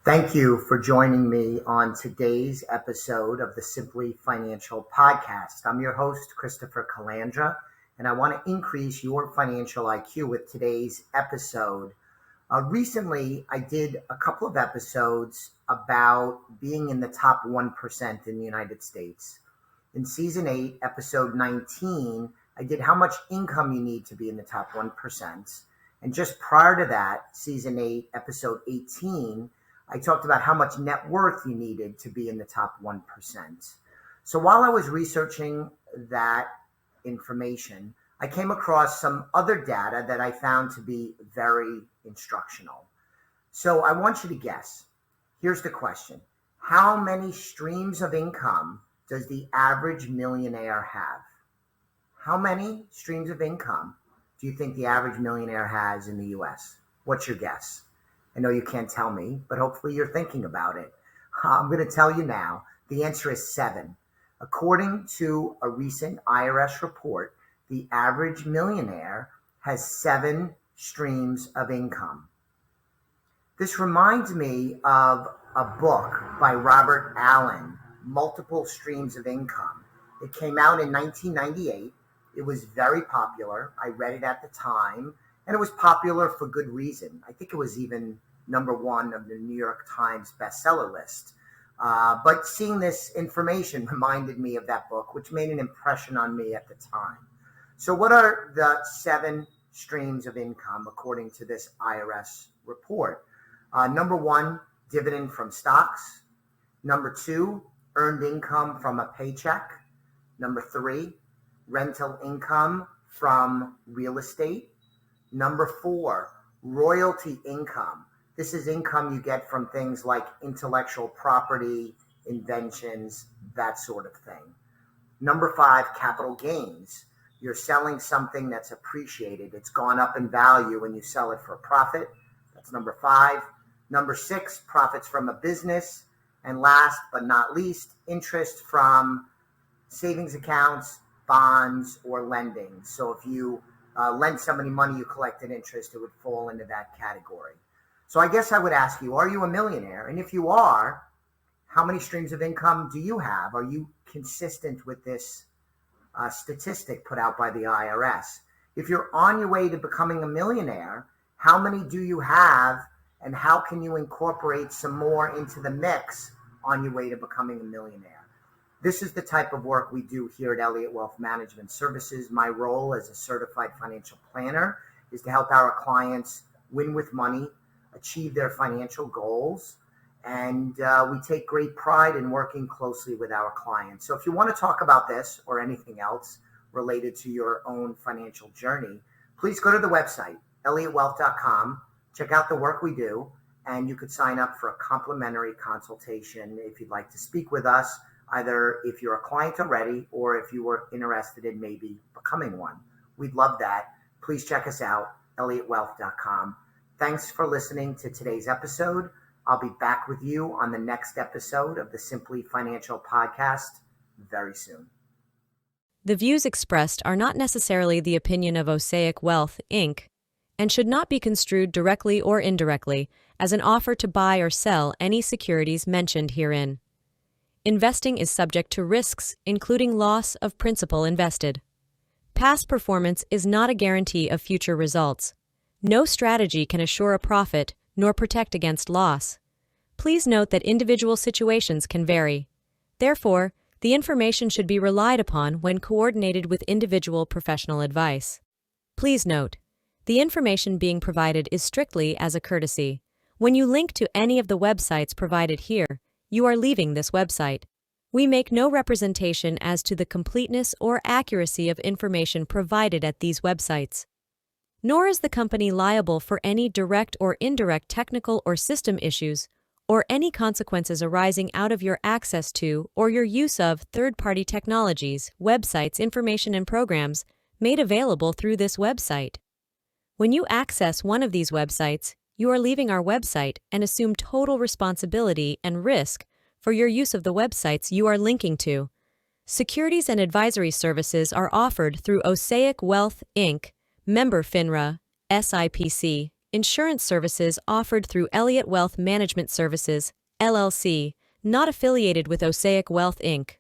Thank you for joining me on today's episode of the Simply Financial Podcast. I'm your host, Christopher Calandra, and I want to increase your financial IQ with today's episode. Recently, I did a couple of episodes about being in the top 1% in the United States. In season 8, episode 19, I did how much income you need to be in the top 1%. And just prior to that, season 8, episode 18, I talked about how much net worth you needed to be in the top 1%. So while I was researching that information, I came across some other data that I found to be very instructional. So I want you to guess. Here's the question. How many streams of income does the average millionaire have? How many streams of income do you think the average millionaire has in the US? What's your guess? I know you can't tell me, but hopefully you're thinking about it. I'm going to tell you now. The answer is 7. According to a recent IRS report, the average millionaire has 7 streams of income. This reminds me of a book by Robert Allen, Multiple Streams of Income. It came out in 1998. It was very popular. I read it at the time. And it was popular for good reason. I think it was even number 1 of the New York Times bestseller list. But seeing this information reminded me of that book, which made an impression on me at the time. So what are the 7 streams of income according to this IRS report? Number 1, dividend from stocks. Number 2, earned income from a paycheck. Number 3, rental income from real estate. Number 4, royalty income. This is income you get from things like intellectual property, inventions, that sort of thing. Number 5, capital gains. You're selling something that's appreciated. It's gone up in value when you sell it for a profit. That's number 5. Number 6, profits from a business. And last but not least, interest from savings accounts, bonds, or lending. So if you lend somebody money, you collect an interest, it would fall into that category. So I guess I would ask you, are you a millionaire? And if you are, how many streams of income do you have? Are you consistent with this statistic put out by the IRS? If you're on your way to becoming a millionaire, how many do you have, and how can you incorporate some more into the mix on your way to becoming a millionaire? This is the type of work we do here at Elliott Wealth Management Services. My role as a certified financial planner is to help our clients win with money, achieve their financial goals, and we take great pride in working closely with our clients. So if you want to talk about this or anything else related to your own financial journey, please go to the website, elliottwealth.com, check out the work we do, and you could sign up for a complimentary consultation if you'd like to speak with us, either if you're a client already or if you were interested in maybe becoming one. We'd love that. Please check us out, elliottwealth.com. Thanks for listening to today's episode. I'll be back with you on the next episode of the Simply Financial Podcast very soon. The views expressed are not necessarily the opinion of Osaic Wealth, Inc., and should not be construed directly or indirectly as an offer to buy or sell any securities mentioned herein. Investing is subject to risks, including loss of principal invested. Past performance is not a guarantee of future results. No strategy can assure a profit nor protect against loss. Please note that individual situations can vary. Therefore, the information should be relied upon when coordinated with individual professional advice. Please note, the information being provided is strictly as a courtesy. When you link to any of the websites provided here, you are leaving this website. We make no representation as to the completeness or accuracy of information provided at these websites. Nor is the company liable for any direct or indirect technical or system issues, or any consequences arising out of your access to or your use of third-party technologies, websites, information, and programs made available through this website. When you access one of these websites, you are leaving our website and assume total responsibility and risk for your use of the websites you are linking to. Securities and advisory services are offered through Osaic Wealth, Inc., member FINRA, SIPC, Insurance services offered through Elliott Wealth Management Services, LLC, not affiliated with Osaic Wealth, Inc.